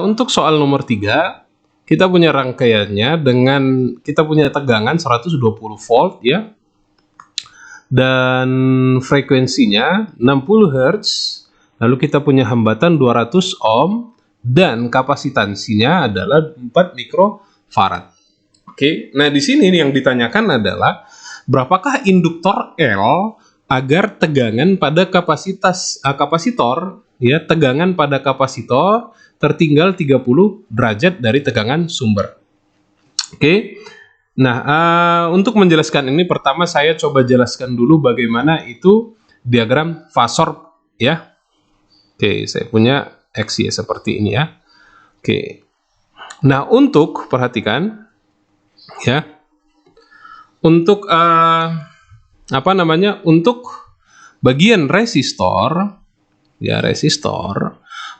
Untuk soal nomor 3, kita punya rangkaiannya dengan kita punya tegangan 120 volt ya. Dan frekuensinya 60 Hz. Lalu kita punya hambatan 200 ohm dan kapasitansinya adalah 4 mikrofarad. Oke. Nah, di sini yang ditanyakan adalah berapakah induktor L agar tegangan pada kapasitor ya, tegangan pada kapasitor tertinggal 30 derajat dari tegangan sumber. Oke. Nah, untuk menjelaskan ini pertama saya coba jelaskan dulu bagaimana itu diagram fasor ya. Oke, saya punya X ya seperti ini ya. Oke. Nah, untuk perhatikan ya. Untuk untuk bagian resistor ya,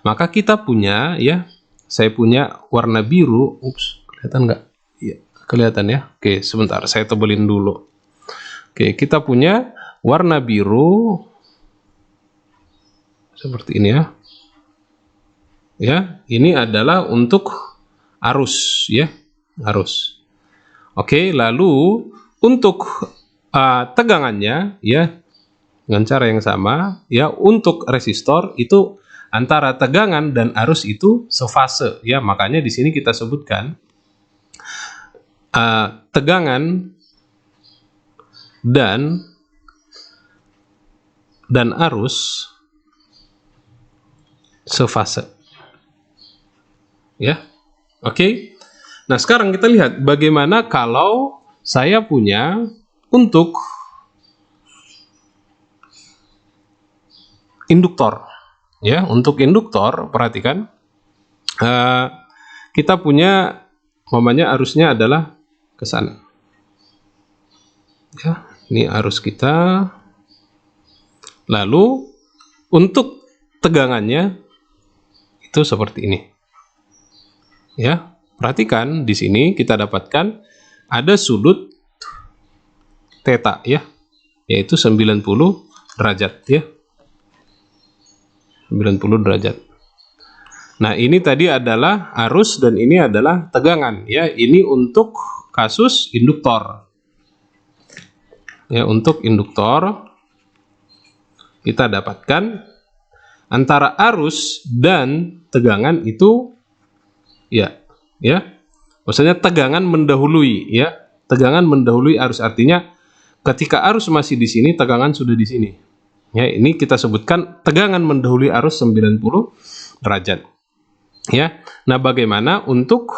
maka kita punya ya, saya punya warna biru. Kelihatan nggak? Iya, kelihatan ya. Oke, sebentar saya tebelin dulu. Oke, kita punya warna biru seperti ini ya. Ya, ini adalah untuk arus ya, arus. Oke, lalu untuk tegangannya ya dengan cara yang sama ya, untuk resistor itu antara tegangan dan arus itu sefase ya, makanya di sini kita sebutkan tegangan dan arus sefase ya. Oke. Nah, sekarang kita lihat bagaimana kalau saya punya untuk induktor ya. Untuk induktor perhatikan kita punya namanya arusnya adalah ke sana ya, ini arus kita. Lalu untuk tegangannya itu seperti ini ya. Perhatikan di sini kita dapatkan ada sudut theta ya, yaitu 90 derajat ya. 90 derajat. Nah, ini tadi adalah arus dan ini adalah tegangan ya. Ini untuk kasus induktor. Ya, untuk induktor kita dapatkan antara arus dan tegangan itu ya. Maksudnya tegangan mendahului ya. Tegangan mendahului arus, artinya ketika arus masih di sini, tegangan sudah di sini. Ya, ini kita sebutkan tegangan mendahului arus 90 derajat. Ya. Nah, bagaimana untuk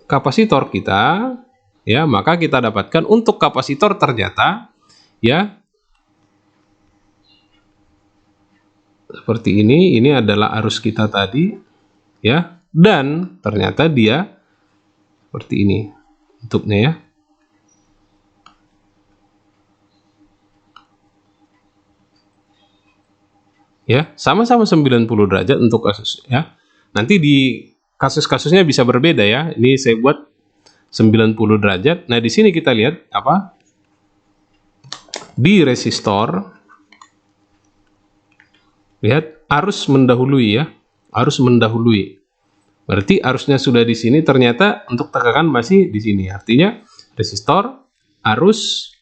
kapasitor kita? Ya, maka kita dapatkan untuk kapasitor ternyata ya seperti ini adalah arus kita tadi ya, dan ternyata dia seperti ini bentuknya ya. Ya, sama-sama 90 derajat untuk kasus ya. Nanti di kasus-kasusnya bisa berbeda ya. Ini saya buat 90 derajat. Nah, di sini kita lihat apa? Di resistor lihat arus mendahului ya, arus mendahului. Berarti arusnya sudah di sini, ternyata untuk tegangan masih di sini. Artinya resistor, arus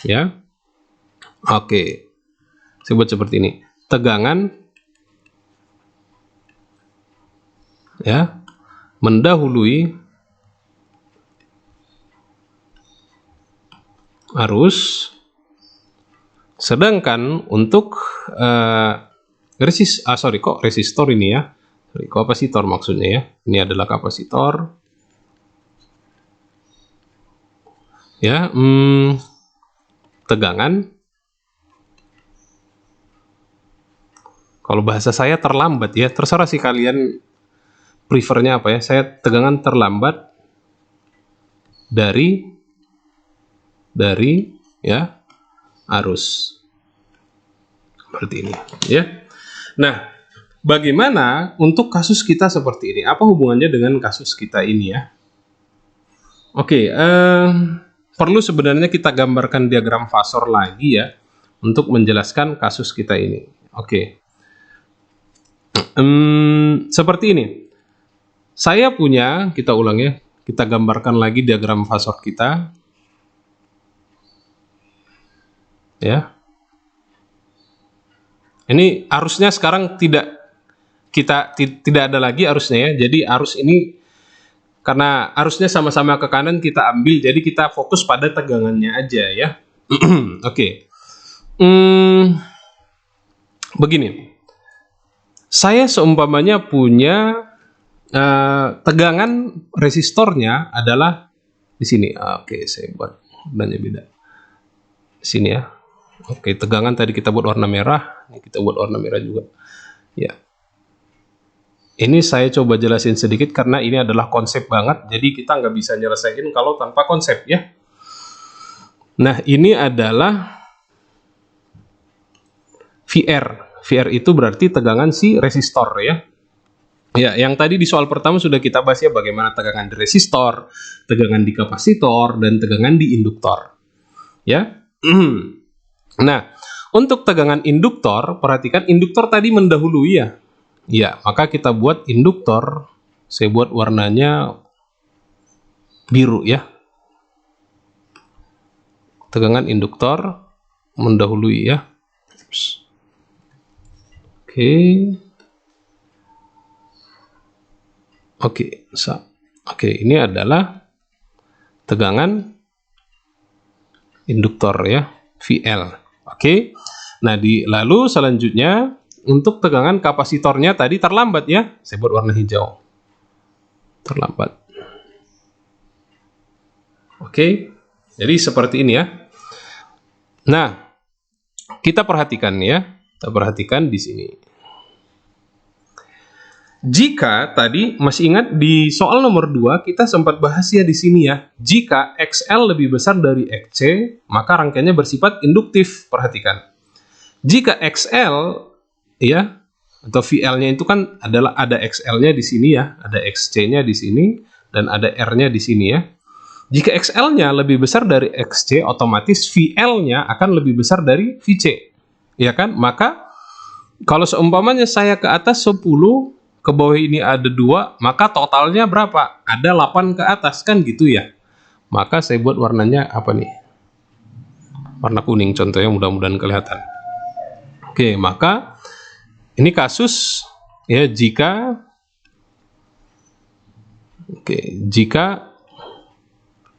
ya. Oke. Saya buat seperti ini. Tegangan ya mendahului arus, sedangkan untuk resistor ini ya, kapasitor maksudnya ya, ini adalah kapasitor ya, tegangan, kalau bahasa saya terlambat ya, terserah sih kalian prefernya apa ya. Saya tegangan terlambat dari ya arus seperti ini ya. Nah, bagaimana untuk kasus kita seperti ini? Apa hubungannya dengan kasus kita ini ya? Oke, perlu sebenarnya kita gambarkan diagram fasor lagi ya untuk menjelaskan kasus kita ini. Oke. Seperti ini. Saya punya, kita ulang ya, kita gambarkan lagi diagram fasor kita. Ya. Ini arusnya sekarang tidak ada lagi arusnya ya. Jadi arus ini karena arusnya sama-sama ke kanan kita ambil, jadi kita fokus pada tegangannya aja ya. Oke. Begini. Saya seumpamanya punya tegangan resistornya adalah di sini. Oke, saya buat warnanya beda. Di sini ya. Oke, tegangan tadi kita buat warna merah, ini kita buat warna merah juga. Ya. Ini saya coba jelasin sedikit karena ini adalah konsep banget, jadi kita nggak bisa nyelesain kalau tanpa konsep ya. Nah, ini adalah VR. VR itu berarti tegangan si resistor ya. Ya, yang tadi di soal pertama sudah kita bahas ya, bagaimana tegangan di resistor, tegangan di kapasitor, dan tegangan di induktor. Ya. Nah, untuk tegangan induktor, perhatikan induktor tadi mendahului ya. Ya, maka kita buat induktor, saya buat warnanya biru ya. Tegangan induktor mendahului ya. Oke. Oke, ini adalah tegangan induktor ya, VL. Oke. Nah, lalu selanjutnya untuk tegangan kapasitornya tadi terlambat ya. Saya buat warna hijau. Terlambat. Oke. Jadi seperti ini ya. Nah, kita perhatikan ya. Kita perhatikan di sini. Jika tadi masih ingat di soal nomor 2 kita sempat bahas ya di sini ya. Jika XL lebih besar dari XC, maka rangkaiannya bersifat induktif. Perhatikan. Jika XL ya atau VL-nya itu kan adalah ada XL-nya di sini ya, ada XC-nya di sini dan ada R-nya di sini ya. Jika XL-nya lebih besar dari XC, otomatis VL-nya akan lebih besar dari VC. Ya kan? Maka kalau seumpamanya saya ke atas 10, ke bawah ini ada 2, maka totalnya berapa? Ada 8 ke atas, kan gitu ya. Maka saya buat warnanya apa nih? Warna kuning contohnya, mudah-mudahan kelihatan. Oke, maka ini kasus ya jika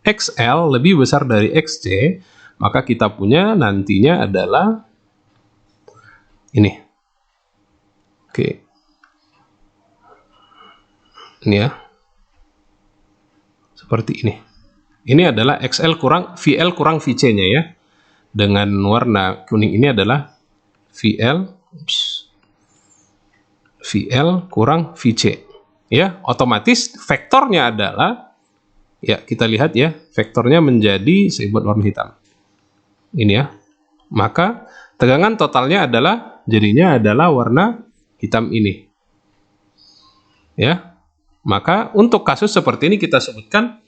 XL lebih besar dari XC, maka kita punya nantinya adalah ini. Oke. Ini ya. Seperti ini. Ini adalah XL kurang VL kurang VC-nya ya. Dengan warna kuning ini adalah VL kurang VC. Ya, otomatis vektornya adalah ya, kita lihat ya, vektornya menjadi, saya buat warna hitam. Ini ya. Maka tegangan totalnya adalah jadinya adalah warna hitam ini. Ya. Maka untuk kasus seperti ini kita sebutkan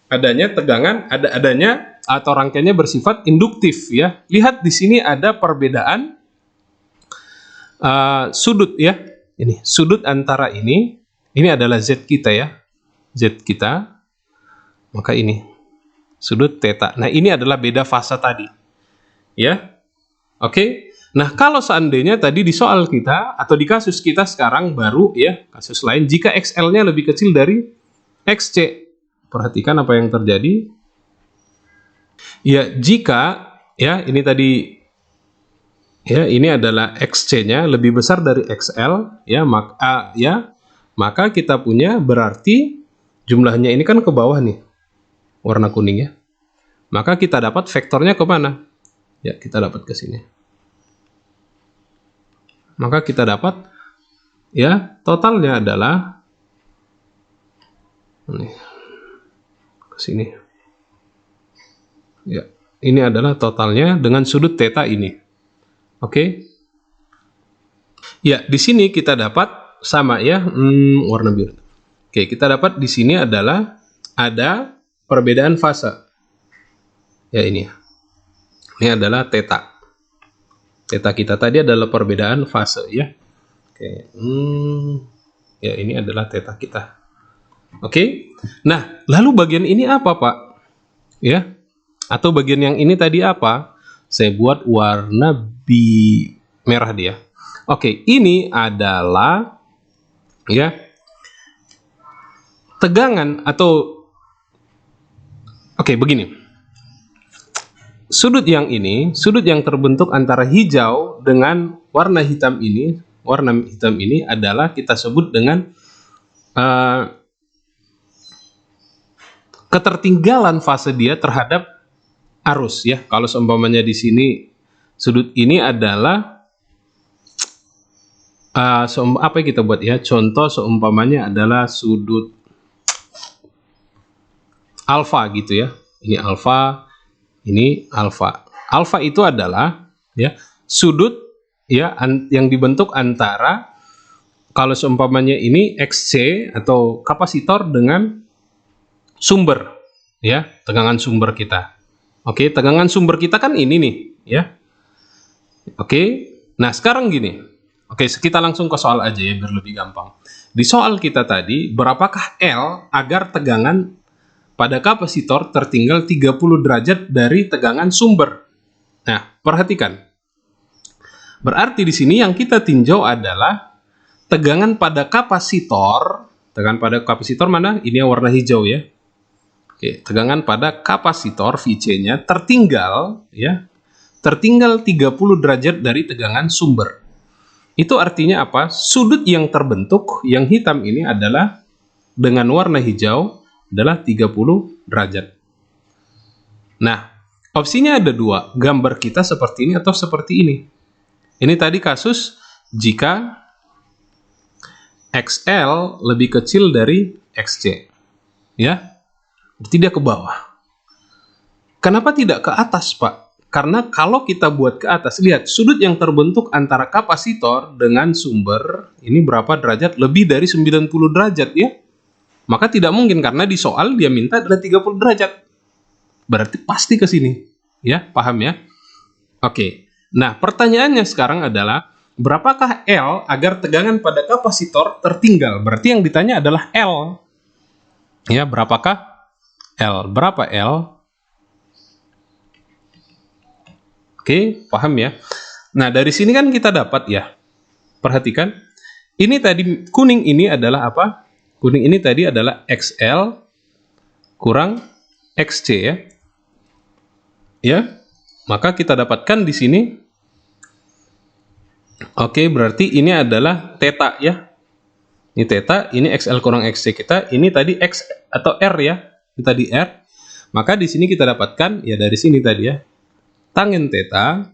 adanya tegangan, adanya atau rangkaiannya bersifat induktif ya. Lihat di sini ada perbedaan sudut ya. Ini sudut antara ini adalah Z kita ya. Z kita. Maka ini sudut theta. Nah, ini adalah beda fase tadi. Ya. Oke. Nah, kalau seandainya tadi di soal kita atau di kasus kita sekarang baru ya, kasus lain, jika XL-nya lebih kecil dari XC. Perhatikan apa yang terjadi. Ya, jika ya ini tadi ya, ini adalah XC-nya lebih besar dari XL ya, maka kita punya berarti jumlahnya ini kan ke bawah nih. Warna kuning ya. Maka kita dapat vektornya ke mana? Ya, kita dapat ke sini. Maka kita dapat ya totalnya adalah ini ke sini. Ya, ini adalah totalnya dengan sudut theta ini. Oke. Ya, di sini kita dapat sama ya, warna biru. Oke, kita dapat di sini adalah ada perbedaan fase. Ya, ini. Ini adalah theta. Theta kita tadi adalah perbedaan fase ya. Oke, ya ini adalah theta kita. Oke, nah lalu bagian ini apa Pak? Ya, atau bagian yang ini tadi apa? Saya buat warna merah dia. Oke, ini adalah ya tegangan atau begini. Sudut yang terbentuk antara hijau dengan warna hitam ini adalah kita sebut dengan ketertinggalan fase dia terhadap arus ya. Kalau seumpamanya di sini sudut ini adalah apa yang kita buat ya? Contoh seumpamanya adalah sudut alfa gitu ya. Ini alfa, ini alfa. Alfa itu adalah ya sudut ya yang dibentuk antara kalau seumpamanya ini XC atau kapasitor dengan sumber ya, tegangan sumber kita. Oke, tegangan sumber kita kan ini nih ya. Oke. Nah, sekarang gini. Oke, kita langsung ke soal aja ya biar lebih gampang. Di soal kita tadi, berapakah L agar tegangan pada kapasitor tertinggal 30 derajat dari tegangan sumber? Nah, perhatikan. Berarti di sini yang kita tinjau adalah tegangan pada kapasitor. Tegangan pada kapasitor mana? Ini yang warna hijau ya. Oke, tegangan pada kapasitor VC-nya tertinggal ya. Tertinggal 30 derajat dari tegangan sumber. Itu artinya apa? Sudut yang terbentuk yang hitam ini adalah dengan warna hijau adalah 30 derajat. Nah, opsinya ada dua. Gambar kita seperti ini atau seperti ini. Ini tadi kasus jika XL lebih kecil dari XC. Ya. Berarti dia ke bawah. Kenapa tidak ke atas, Pak? Karena kalau kita buat ke atas, lihat sudut yang terbentuk antara kapasitor dengan sumber, ini berapa derajat? Lebih dari 90 derajat ya. Maka tidak mungkin karena di soal dia minta adalah 30 derajat. Berarti pasti ke sini. Ya, paham ya? Oke. Nah, pertanyaannya sekarang adalah berapakah L agar tegangan pada kapasitor tertinggal? Berarti yang ditanya adalah L. Ya, berapakah L? Berapa L? Oke, paham ya? Nah, dari sini kan kita dapat ya. Perhatikan. Ini tadi kuning ini adalah apa? Kuning ini tadi adalah XL kurang XC ya. Ya. Maka kita dapatkan di sini. Oke, berarti ini adalah theta ya. Ini theta, ini XL kurang XC kita, ini tadi X atau R ya. Ini tadi R. Maka di sini kita dapatkan ya dari sini tadi ya. Tangen theta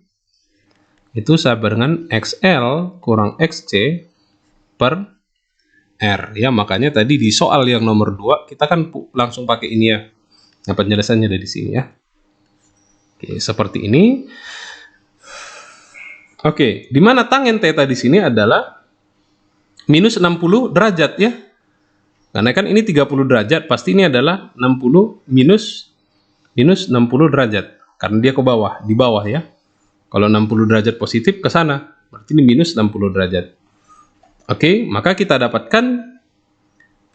itu sama dengan XL kurang XC per R ya. Makanya tadi di soal yang nomor 2 kita kan langsung pakai ini ya. Nah, penjelasannya ada di sini ya. Oke, seperti ini. Oke, di mana tangen theta di sini adalah minus 60 derajat ya. Karena kan ini 30 derajat, pasti ini adalah 60 minus 60 derajat. Karena dia ke bawah, di bawah ya. Kalau 60 derajat positif ke sana, berarti ini minus 60 derajat. Oke, maka kita dapatkan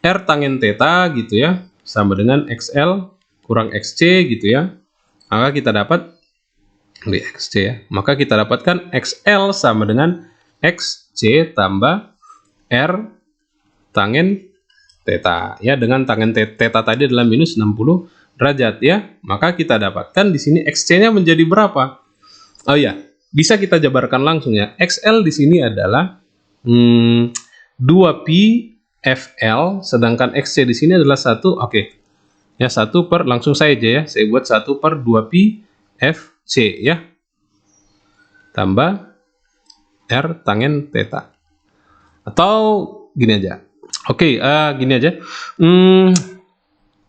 R tangen theta gitu ya, sama dengan XL kurang XC gitu ya. Maka kita dapat di XC ya. Maka kita dapatkan XL sama dengan XC tambah R tangen theta ya, dengan tangen theta tadi adalah minus 60 derajat ya. Maka kita dapatkan di sini XC-nya menjadi berapa? Oh ya, bisa kita jabarkan langsung ya. XL di sini adalah 2pi FL, sedangkan XC di sini adalah 1. Oke. Ya, 1 per, langsung saya aja ya. Saya buat 1 per 2pi FC ya. Tambah R tangen theta. Atau gini aja. Oke, gini aja.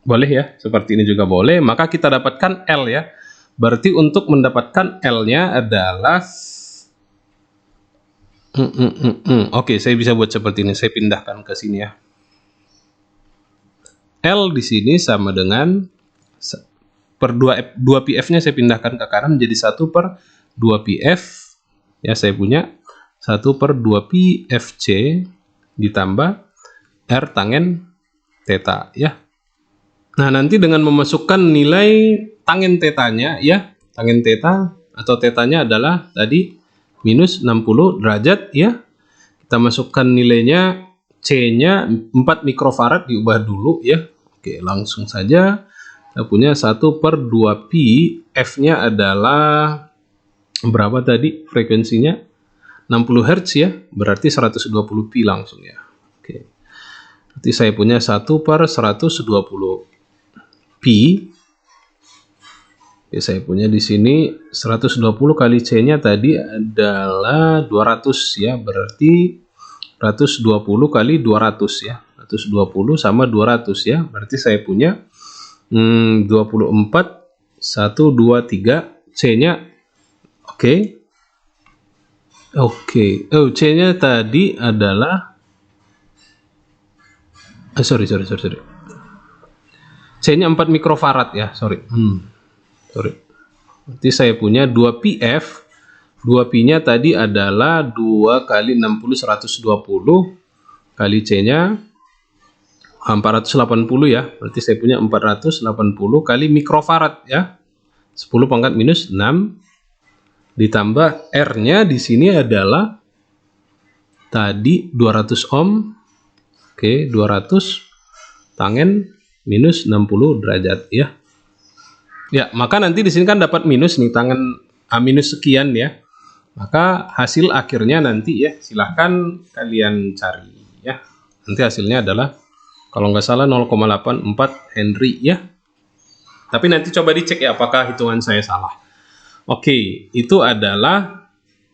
Boleh ya, seperti ini juga boleh. Maka kita dapatkan L ya. Berarti untuk mendapatkan L-nya adalah Oke, saya bisa buat seperti ini. Saya pindahkan ke sini ya. L di sini sama dengan per 2pf-nya saya pindahkan ke kanan menjadi 1 per 2pf. Ya, saya punya 1/2 pi FC ditambah R tangen theta ya. Nah, nanti dengan memasukkan nilai tangen tetanya ya, tangen theta atau tetanya adalah tadi minus 60 derajat ya. Kita masukkan nilainya, C-nya 4 mikrofarad diubah dulu ya. Oke, langsung saja. Kita punya 1/2 pi, F-nya adalah berapa tadi frekuensinya? 60 Hz ya, berarti 120 pi langsung ya. Oke. Berarti saya punya 1/120 pi. Oke, saya punya di sini 120 kali C-nya tadi adalah 200 ya, berarti 120 kali 200 ya. 120 sama 200 ya. Berarti saya punya 24 123 C-nya. Oke. Oke. Oh, C-nya tadi adalah sorry. C-nya 4 mikrofarad ya, sorry. Berarti saya punya 2 PF. 2 pi-nya tadi adalah 2 kali 60 120 kali C-nya 480 ya. Berarti saya punya 480 kali mikrofarad ya. 10 pangkat minus 6 ditambah R-nya di sini adalah tadi 200 ohm. Oke, 200 tangen minus 60 derajat ya. Ya, maka nanti di sini kan dapat minus nih, tangen minus sekian ya. Maka hasil akhirnya nanti ya, silahkan kalian cari ya. Nanti hasilnya adalah kalau nggak salah 0,84 Henry ya. Tapi nanti coba dicek ya apakah hitungan saya salah. Oke, itu adalah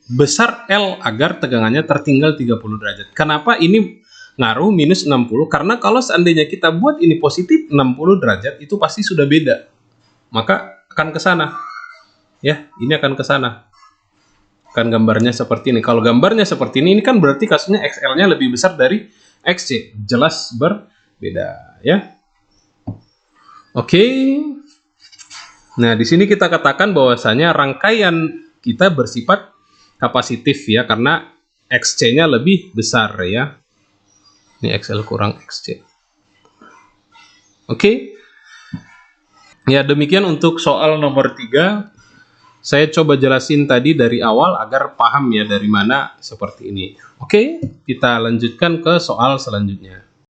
besar L agar tegangannya tertinggal 30 derajat. Kenapa ini ngaruh minus 60? Karena kalau seandainya kita buat ini positif 60 derajat, itu pasti sudah beda. Maka akan ke sana. Ya, ini akan ke sana. Kan gambarnya seperti ini. Kalau gambarnya seperti ini kan berarti kasusnya XL-nya lebih besar dari XC. Jelas berbeda, ya. Oke. Nah, di sini kita katakan bahwasanya rangkaian kita bersifat kapasitif ya, karena XC-nya lebih besar ya. Ini XL kurang XC. Oke. Ya, demikian untuk soal nomor 3. Saya coba jelasin tadi dari awal agar paham ya dari mana seperti ini. Oke, kita lanjutkan ke soal selanjutnya.